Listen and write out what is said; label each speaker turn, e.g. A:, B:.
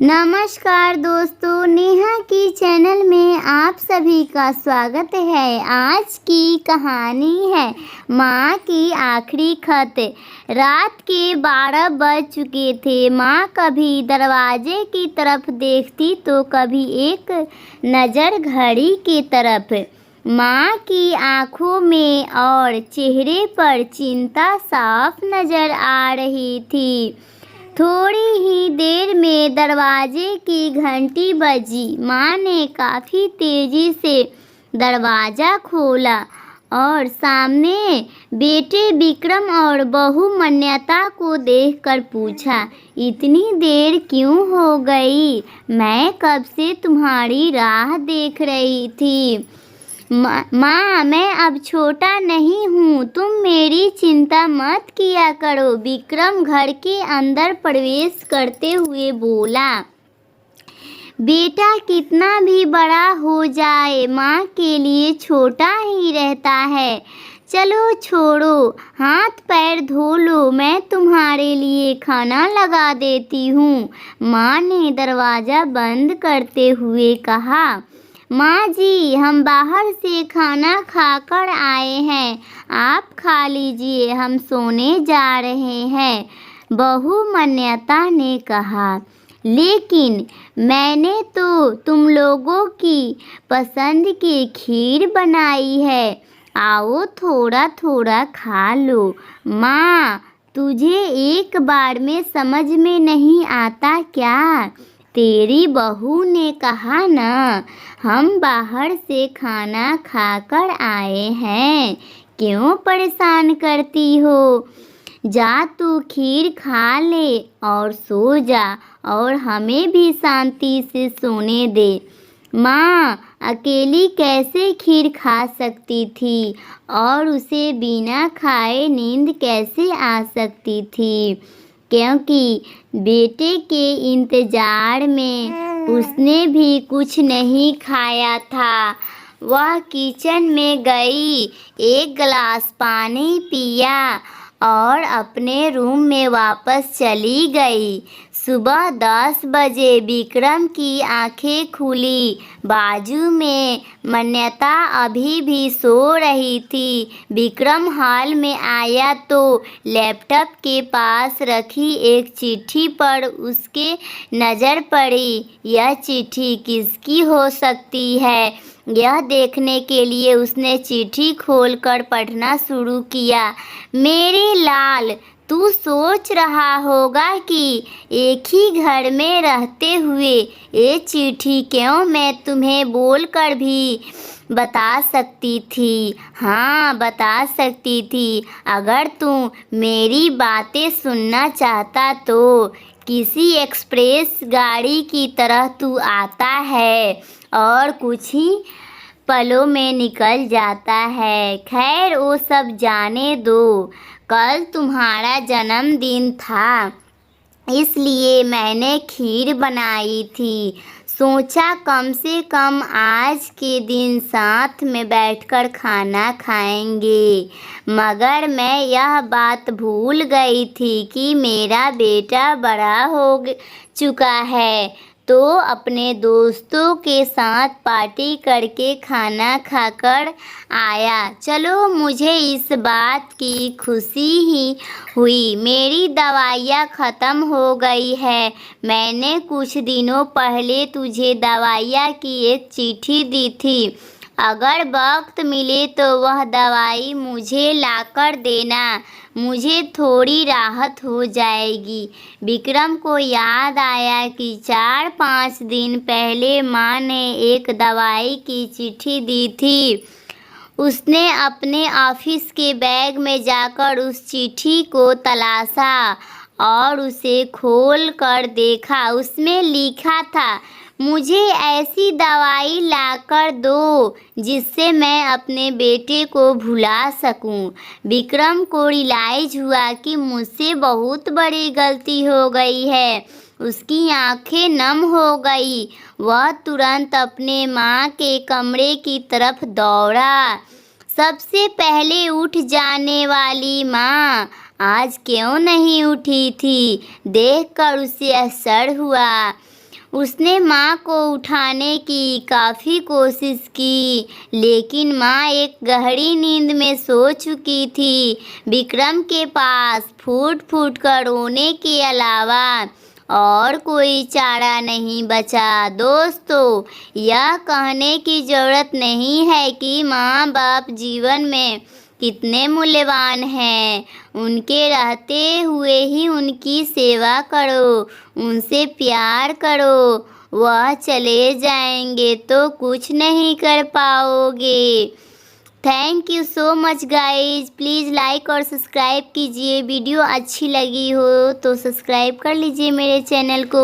A: नमस्कार दोस्तों, नेहा की चैनल में आप सभी का स्वागत है। आज की कहानी है माँ की आखिरी खत। रात के 12 बज चुके थे। माँ कभी दरवाजे की तरफ देखती तो कभी एक नज़र घड़ी की तरफ। माँ की आंखों में और चेहरे पर चिंता साफ नजर आ रही थी। थोड़ी ही देर में दरवाजे की घंटी बजी। माँ ने काफ़ी तेज़ी से दरवाज़ा खोला और सामने बेटे विक्रम और बहू मान्यता को देखकर पूछा, इतनी देर क्यों हो गई? मैं कब से तुम्हारी राह देख रही थी। माँ, मैं अब छोटा नहीं हूँ, तुम मेरी चिंता मत किया करो। विक्रम घर के अंदर प्रवेश करते हुए बोला, बेटा कितना भी बड़ा हो जाए माँ के लिए छोटा ही रहता है। चलो छोड़ो, हाथ पैर धो लो, मैं तुम्हारे लिए खाना लगा देती हूँ। माँ ने दरवाज़ा बंद करते हुए कहा, माँ जी, हम बाहर से खाना खाकर आए हैं, आप खा लीजिए, हम सोने जा रहे हैं। बहू मान्यता ने कहा, लेकिन मैंने तो तुम लोगों की पसंद की खीर बनाई है, आओ थोड़ा थोड़ा खा लो। माँ, तुझे एक बार में समझ में नहीं आता क्या? तेरी बहू ने कहा ना, हम बाहर से खाना खाकर आए हैं, क्यों परेशान करती हो? जा तू खीर खा ले और सो जा और हमें भी शांति से सोने दे। माँ अकेली कैसे खीर खा सकती थी और उसे बिना खाए नींद कैसे आ सकती थी, क्योंकि बेटे के इंतज़ार में उसने भी कुछ नहीं खाया था। वह किचन में गई, एक गिलास पानी पिया और अपने रूम में वापस चली गई। सुबह 10 बजे विक्रम की आंखें खुली। बाजू में मान्यता अभी भी सो रही थी। विक्रम हॉल में आया तो लैपटॉप के पास रखी एक चिट्ठी पर उसके नज़र पड़ी। यह चिट्ठी किसकी हो सकती है, यह देखने के लिए उसने चिट्ठी खोलकर पढ़ना शुरू किया। मेरे लाल, तू सोच रहा होगा कि एक ही घर में रहते हुए ये चिट्ठी क्यों मैं तुम्हें बोलकर भी बता सकती थी। हाँ, बता सकती थी। अगर तू मेरी बातें सुनना चाहता तो किसी एक्सप्रेस गाड़ी की तरह तू आता है और कुछ ही पलों में निकल जाता है। खैर वो सब जाने दो। कल तुम्हारा जन्मदिन था, इसलिए मैंने खीर बनाई थी। सोचा कम से कम आज के दिन साथ में बैठकर खाना खाएंगे, मगर मैं यह बात भूल गई थी कि मेरा बेटा बड़ा हो चुका है, तो अपने दोस्तों के साथ पार्टी करके खाना खाकर आया। चलो, मुझे इस बात की खुशी ही हुई। मेरी दवाइयाँ ख़त्म हो गई है। मैंने कुछ दिनों पहले तुझे दवाइयाँ की एक चिट्ठी दी थी। अगर वक्त मिले तो वह दवाई मुझे लाकर देना, मुझे थोड़ी राहत हो जाएगी। विक्रम को याद आया कि 4-5 दिन पहले माँ ने एक दवाई की चिट्ठी दी थी। उसने अपने ऑफिस के बैग में जाकर उस चिट्ठी को तलाशा और उसे खोल कर देखा। उसमें लिखा था, मुझे ऐसी दवाई लाकर दो जिससे मैं अपने बेटे को भुला सकूं। विक्रम को रियलाइज हुआ कि मुझसे बहुत बड़ी गलती हो गई है। उसकी आंखें नम हो गई। वह तुरंत अपने माँ के कमरे की तरफ दौड़ा। सबसे पहले उठ जाने वाली माँ आज क्यों नहीं उठी थी, देखकर उसे आश्चर्य हुआ। उसने माँ को उठाने की काफ़ी कोशिश की, लेकिन माँ एक गहरी नींद में सो चुकी थी। विक्रम के पास फूट-फूट कर रोने के अलावा और कोई चारा नहीं बचा। दोस्तों, यह कहने की ज़रूरत नहीं है कि माँ-बाप जीवन में कितने मूल्यवान हैं। उनके रहते हुए ही उनकी सेवा करो, उनसे प्यार करो। वह चले जाएंगे तो कुछ नहीं कर पाओगे। Thank you so much guys. Please like और सब्सक्राइब कीजिए। वीडियो अच्छी लगी हो तो सब्सक्राइब कर लीजिए मेरे चैनल को।